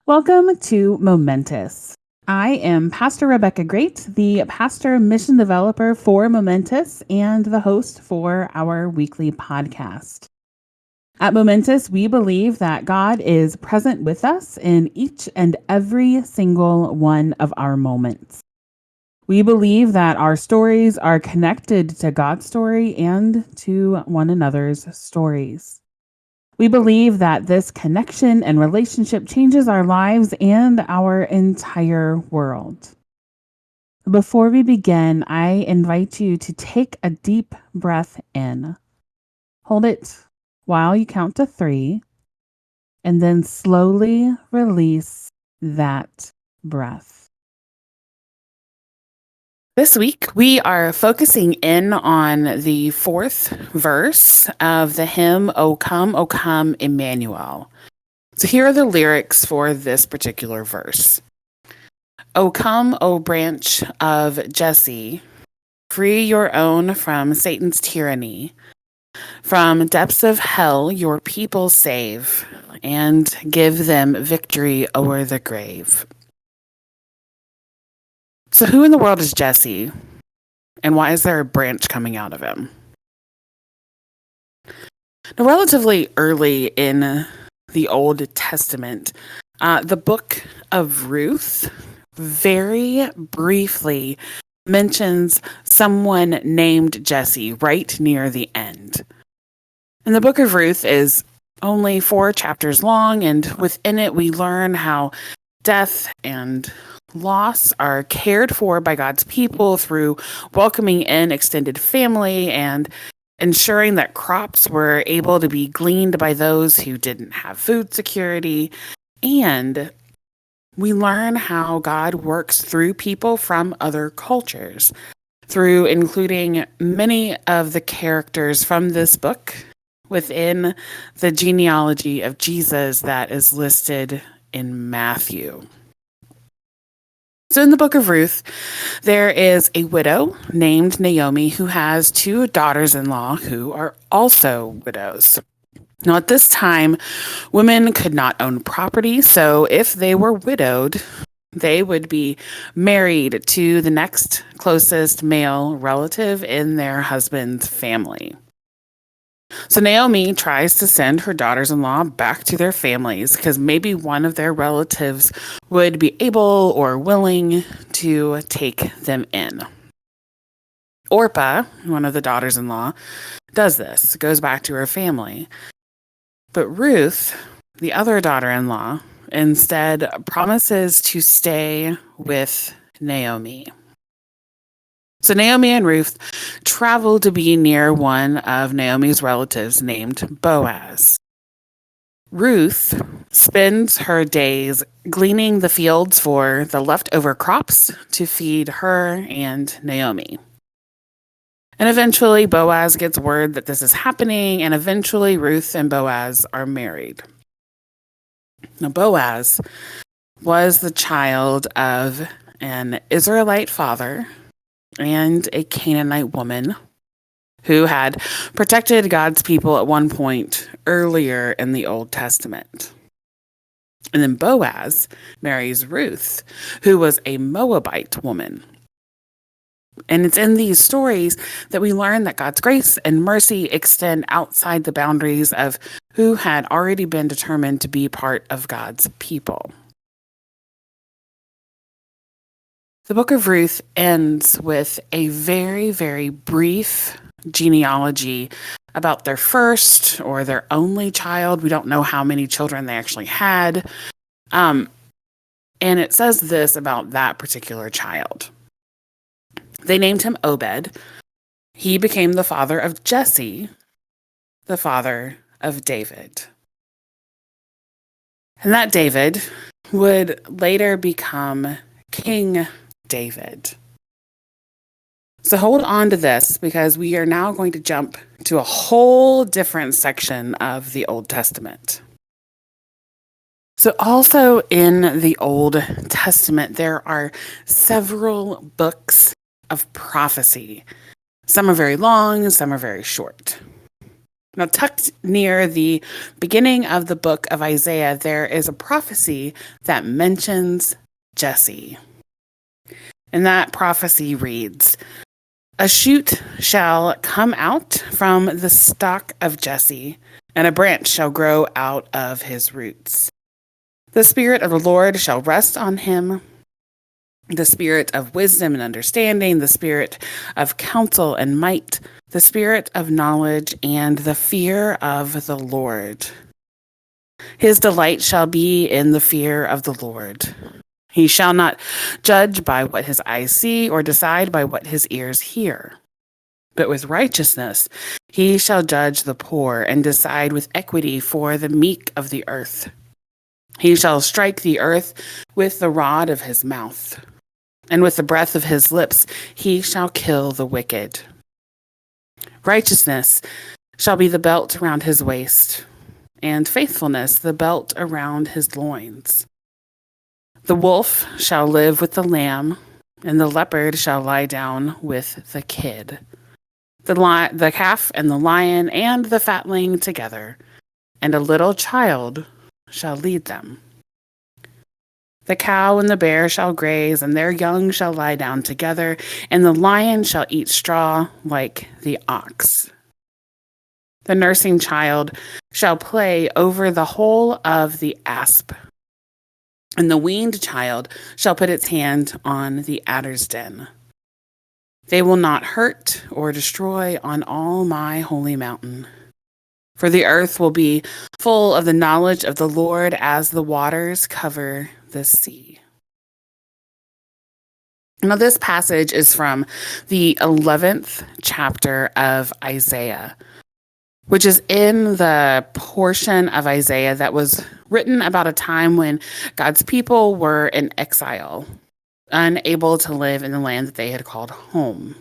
Welcome to Momentous. I am Pastor Rebecca Great, the pastor mission developer for Momentous and the host for our weekly podcast. At Momentous, we believe that God is present with us in each and every single one of our moments. We believe that our stories are connected to God's story and to one another's stories. We believe that this connection and relationship changes our lives and our entire world. Before we begin, I invite you to take a deep breath in. Hold it while you count to 3, and then slowly release that breath. This week, we are focusing in on the 4th verse of the hymn, O Come, Emmanuel. So here are the lyrics for this particular verse. O come, O branch of Jesse, free your own from Satan's tyranny. From depths of hell, your people save, and give them victory o'er the grave. So who in the world is Jesse? And why is there a branch coming out of him? Now, relatively early in the Old Testament, the book of Ruth very briefly mentions someone named Jesse right near the end. And the book of Ruth is only 4 chapters long, and within it we learn how death and loss are cared for by God's people through welcoming in extended family and ensuring that crops were able to be gleaned by those who didn't have food security. And we learn how God works through people from other cultures, through including many of the characters from this book within the genealogy of Jesus that is listed in Matthew. So in the book of Ruth, there is a widow named Naomi who has 2 daughters-in-law who are also widows. Now, at this time, women could not own property, so if they were widowed, they would be married to the next closest male relative in their husband's family. So Naomi tries to send her daughters-in-law back to their families because maybe one of their relatives would be able or willing to take them in. Orpah, one of the daughters-in-law, does this, goes back to her family. But Ruth, the other daughter-in-law, instead promises to stay with Naomi. So Naomi and Ruth travel to be near one of Naomi's relatives named Boaz. Ruth spends her days gleaning the fields for the leftover crops to feed her and Naomi. And eventually Boaz gets word that this is happening, and eventually Ruth and Boaz are married. Now Boaz was the child of an Israelite father and a Canaanite woman who had protected God's people at one point earlier in the Old Testament. And then Boaz marries Ruth, who was a Moabite woman. And it's in these stories that we learn that God's grace and mercy extend outside the boundaries of who had already been determined to be part of God's people. The book of Ruth ends with a very, very brief genealogy about their first or their only child. We don't know how many children they actually had. And it says this about that particular child. They named him Obed. He became the father of Jesse, the father of David. And that David would later become King David. So hold on to this because we are now going to jump to a whole different section of the Old Testament. So also in the Old Testament, there are several books of prophecy. Some are very long, some are very short. Now, tucked near the beginning of the book of Isaiah, there is a prophecy that mentions Jesse. And that prophecy reads, "A shoot shall come out from the stock of Jesse, and a branch shall grow out of his roots. The Spirit of the Lord shall rest on him, the Spirit of wisdom and understanding, the Spirit of counsel and might, the Spirit of knowledge and the fear of the Lord. His delight shall be in the fear of the Lord. He shall not judge by what his eyes see or decide by what his ears hear. But with righteousness he shall judge the poor and decide with equity for the meek of the earth. He shall strike the earth with the rod of his mouth, and with the breath of his lips he shall kill the wicked. Righteousness shall be the belt around his waist, and faithfulness the belt around his loins. The wolf shall live with the lamb, and the leopard shall lie down with the kid. The calf and the lion and the fatling together, and a little child shall lead them. The cow and the bear shall graze, and their young shall lie down together, and the lion shall eat straw like the ox. The nursing child shall play over the hole of the asp, and the weaned child shall put its hand on the adder's den. They will not hurt or destroy on all my holy mountain. For the earth will be full of the knowledge of the Lord as the waters cover the sea." Now, this passage is from the 11th chapter of Isaiah, which is in the portion of Isaiah that was written about a time when God's people were in exile, unable to live in the land that they had called home.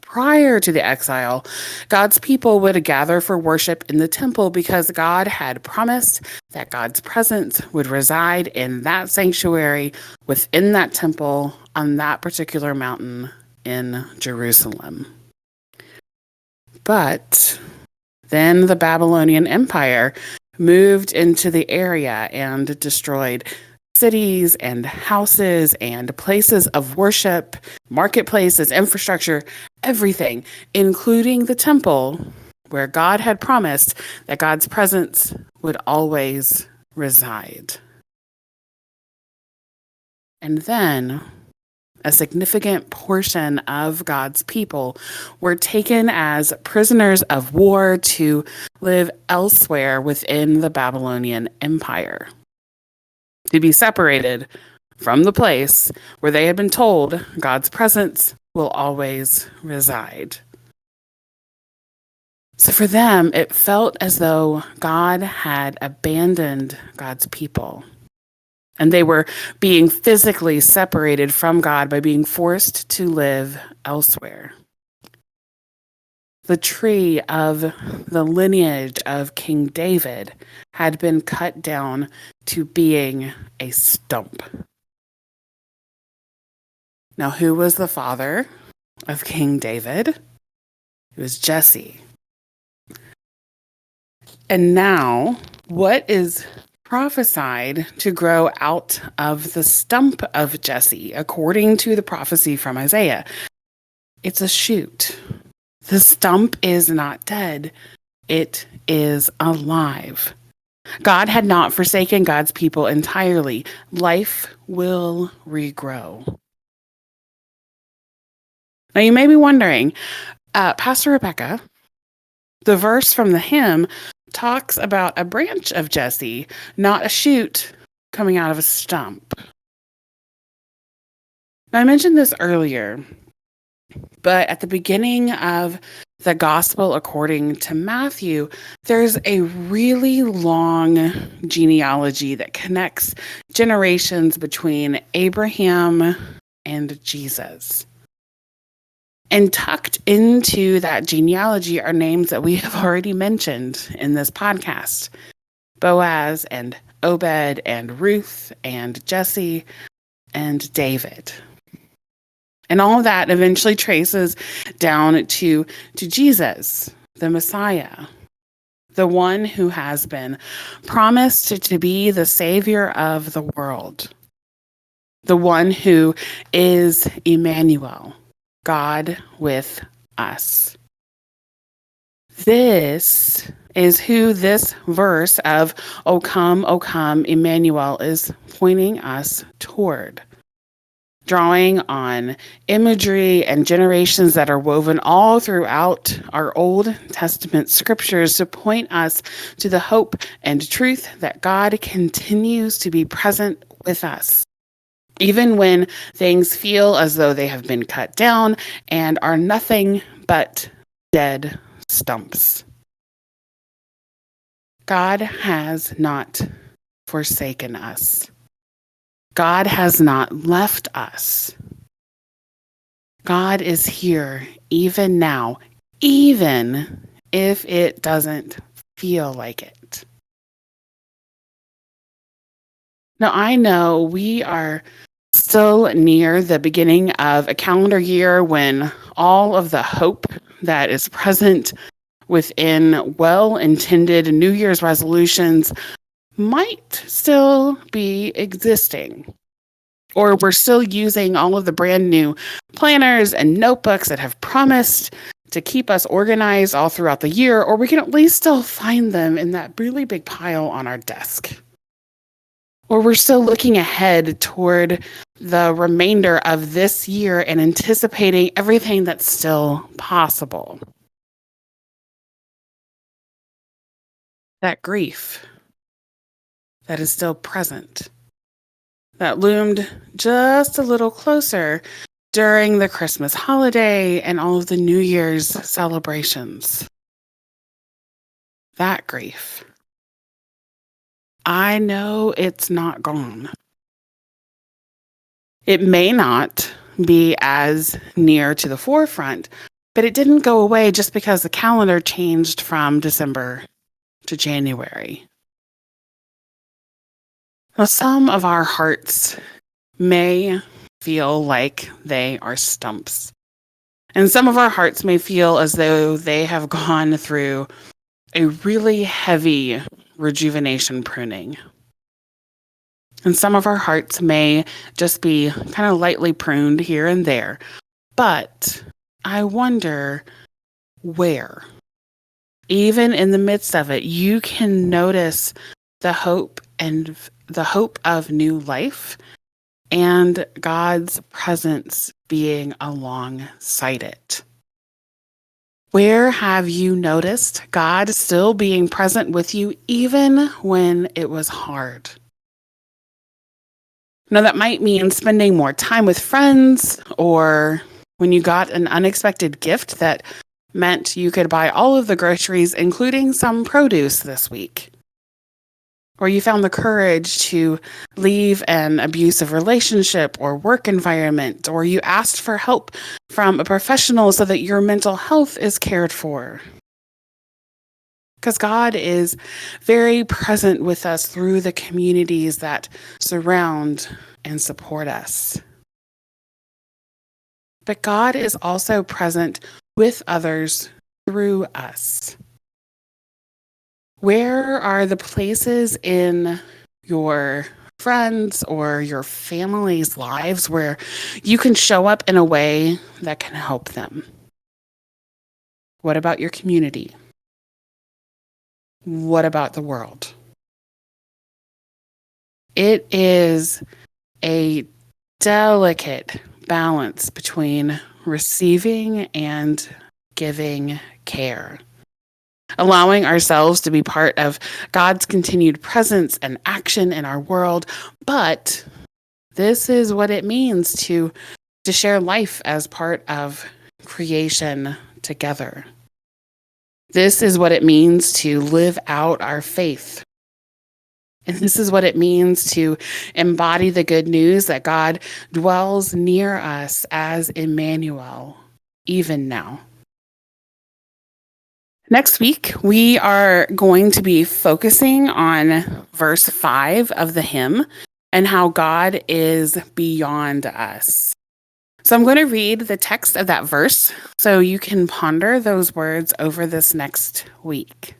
Prior to the exile, God's people would gather for worship in the temple because God had promised that God's presence would reside in that sanctuary within that temple on that particular mountain in Jerusalem. But then the Babylonian Empire moved into the area and destroyed cities and houses and places of worship, marketplaces, infrastructure, everything, including the temple where God had promised that God's presence would always reside. And then a significant portion of God's people were taken as prisoners of war to live elsewhere within the Babylonian Empire, to be separated from the place where they had been told God's presence will always reside. So for them, it felt as though God had abandoned God's people, and they were being physically separated from God by being forced to live elsewhere. The tree of the lineage of King David had been cut down to being a stump. Now, who was the father of King David? It was Jesse. And now, what is prophesied to grow out of the stump of Jesse, according to the prophecy from Isaiah? It's a shoot. The stump is not dead. It is alive. God had not forsaken God's people entirely. Life will regrow. Now, you may be wondering, Pastor Rebecca, the verse from the hymn talks about a branch of Jesse, not a shoot coming out of a stump. Now, I mentioned this earlier, but at the beginning of the Gospel according to Matthew, there's a really long genealogy that connects generations between Abraham and Jesus. And tucked into that genealogy are names that we have already mentioned in this podcast: Boaz and Obed and Ruth and Jesse and David. And all of that eventually traces down to Jesus, the Messiah, the one who has been promised to be the Savior of the world, the one who is Emmanuel, God with us. This is who this verse of O come, Emmanuel is pointing us toward, drawing on imagery and generations that are woven all throughout our Old Testament scriptures to point us to the hope and truth that God continues to be present with us, even when things feel as though they have been cut down and are nothing but dead stumps. God has not forsaken us. God has not left us. God is here even now, even if it doesn't feel like it. Now, I know we are still near the beginning of a calendar year when all of the hope that is present within well-intended New Year's resolutions might still be existing. Or we're still using all of the brand new planners and notebooks that have promised to keep us organized all throughout the year, or we can at least still find them in that really big pile on our desk. Or we're still looking ahead toward the remainder of this year and anticipating everything that's still possible. That grief that is still present, that loomed just a little closer during the Christmas holiday and all of the New Year's celebrations. That grief. I know it's not gone. It may not be as near to the forefront, but it didn't go away just because the calendar changed from December to January. Now, some of our hearts may feel like they are stumps. And some of our hearts may feel as though they have gone through a really heavy rejuvenation pruning. And some of our hearts may just be kind of lightly pruned here and there. But I wonder where, even in the midst of it, you can notice the hope and the hope of new life and God's presence being alongside it. Where have you noticed God still being present with you even when it was hard? Now, that might mean spending more time with friends, or when you got an unexpected gift that meant you could buy all of the groceries, including some produce this week. Or you found the courage to leave an abusive relationship or work environment, or you asked for help from a professional so that your mental health is cared for. Because God is very present with us through the communities that surround and support us. But God is also present with others through us. Where are the places in your friends or your family's lives where you can show up in a way that can help them? What about your community? What about the world? It is a delicate balance between receiving and giving care. Allowing ourselves to be part of God's continued presence and action in our world. But this is what it means to share life as part of creation together. This is what it means to live out our faith. And this is what it means to embody the good news that God dwells near us as Emmanuel, even now. Next week, we are going to be focusing on verse 5 of the hymn and how God is beyond us. So I'm going to read the text of that verse so you can ponder those words over this next week.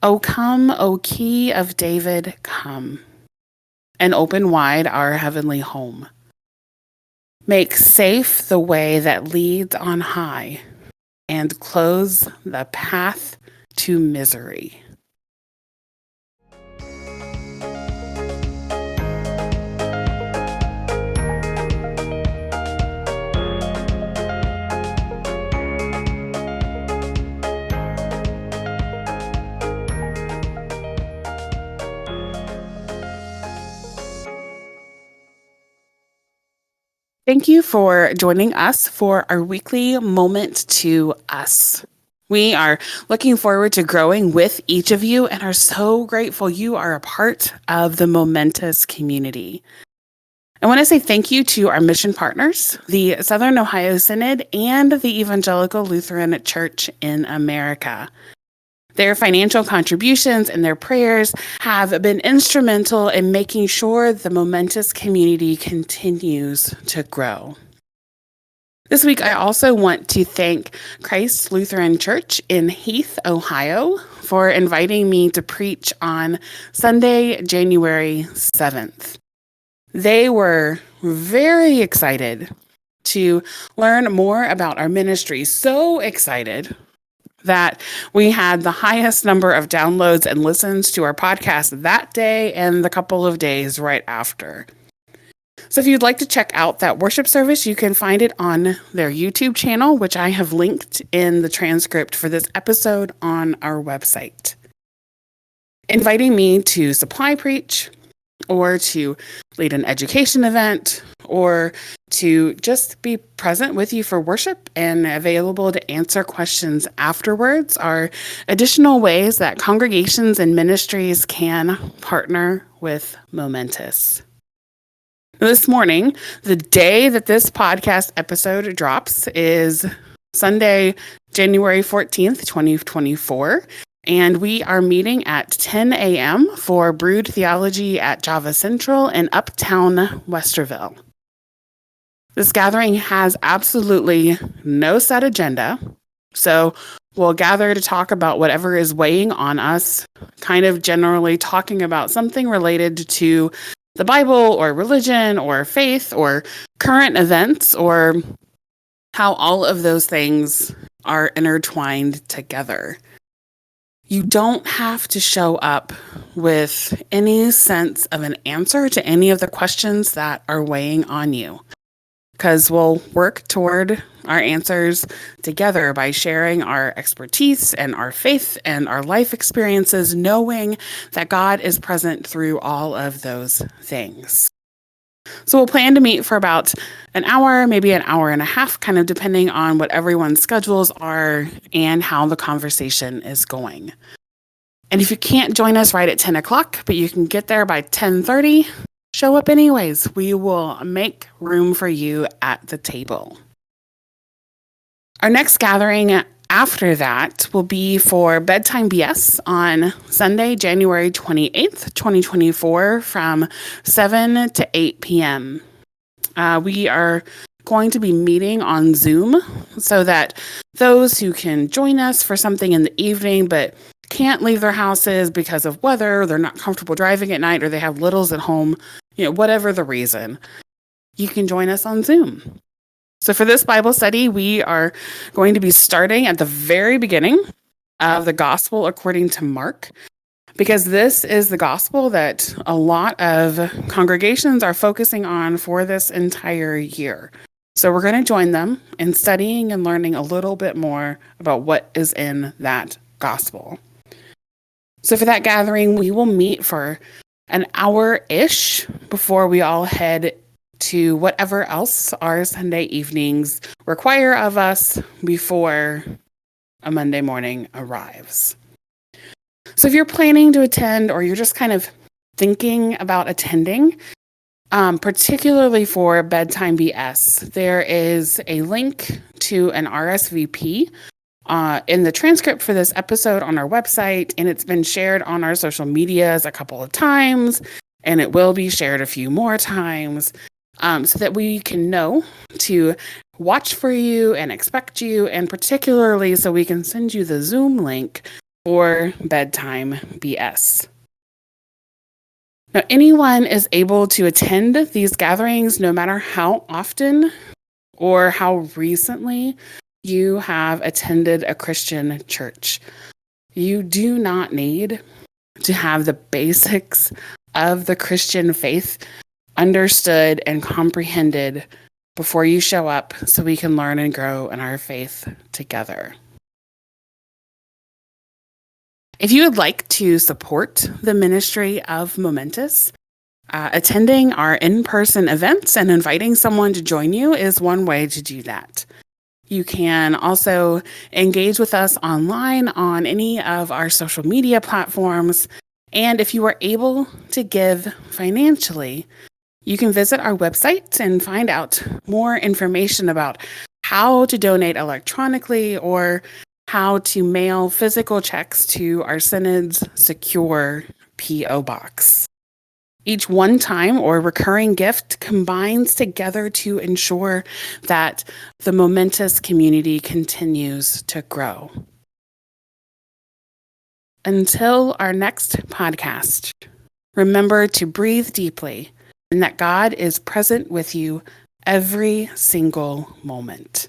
O come, O Key of David, come, and open wide our heavenly home. Make safe the way that leads on high, and close the path to misery. Thank you for joining us for our weekly Moment to Us. We are looking forward to growing with each of you and are so grateful you are a part of the Momentous community. I want to say thank you to our mission partners, the Southern Ohio Synod and the Evangelical Lutheran Church in America. Their financial contributions and their prayers have been instrumental in making sure the Momentous community continues to grow. This week, I also want to thank Christ Lutheran Church in Heath, Ohio, for inviting me to preach on Sunday, January 7th. They were very excited to learn more about our ministry, so excited that we had the highest number of downloads and listens to our podcast that day and the couple of days right after. So if you'd like to check out that worship service, you can find it on their YouTube channel, which I have linked in the transcript for this episode on our website. Inviting me to supply preach, or to lead an education event, or to just be present with you for worship and available to answer questions afterwards are additional ways that congregations and ministries can partner with Momentous. This morning, the day that this podcast episode drops is Sunday, January 14th, 2024. And we are meeting at 10 a.m. for Brewed Theology at Java Central in Uptown Westerville. This gathering has absolutely no set agenda, so we'll gather to talk about whatever is weighing on us, kind of generally talking about something related to the Bible or religion or faith or current events or how all of those things are intertwined together. You don't have to show up with any sense of an answer to any of the questions that are weighing on you, because we'll work toward our answers together by sharing our expertise and our faith and our life experiences, knowing that God is present through all of those things. So we'll plan to meet for about an hour, maybe an hour and a half, kind of depending on what everyone's schedules are and how the conversation is going. And if you can't join us right at 10 o'clock, but you can get there by 10:30, show up anyways. We will make room for you at the table. Our next gathering after that will be for Bedtime BS on Sunday, January 28th, 2024 from 7 to 8 p.m. We are going to be meeting on Zoom so that those who can join us for something in the evening but can't leave their houses because of weather, they're not comfortable driving at night, or they have littles at home, whatever the reason, you can join us on Zoom. So for this Bible study, we are going to be starting at the very beginning of the Gospel according to Mark, because this is the gospel that a lot of congregations are focusing on for this entire year. So we're going to join them in studying and learning a little bit more about what is in that gospel. So for that gathering, we will meet for an hour-ish before we all head to whatever else our Sunday evenings require of us before a Monday morning arrives. So if you're planning to attend, or you're just kind of thinking about attending, particularly for Bedtime BS, there is a link to an RSVP in the transcript for this episode on our website, and it's been shared on our social medias a couple of times, and it will be shared a few more times. so that we can know to watch for you and expect you, and particularly so we can send you the Zoom link for bedtime BS. Now, anyone is able to attend these gatherings no matter how often or how recently you have attended a Christian church. You do not need to have the basics of the Christian faith understood and comprehended before you show up so we can learn and grow in our faith together. If you would like to support the ministry of Momentous, attending our in-person events and inviting someone to join you is one way to do that. You can also engage with us online on any of our social media platforms. And if you are able to give financially, you can visit our website and find out more information about how to donate electronically or how to mail physical checks to our Synod's secure P.O. box. Each one-time or recurring gift combines together to ensure that the Momentous community continues to grow. Until our next podcast, remember to breathe deeply and that God is present with you every single moment.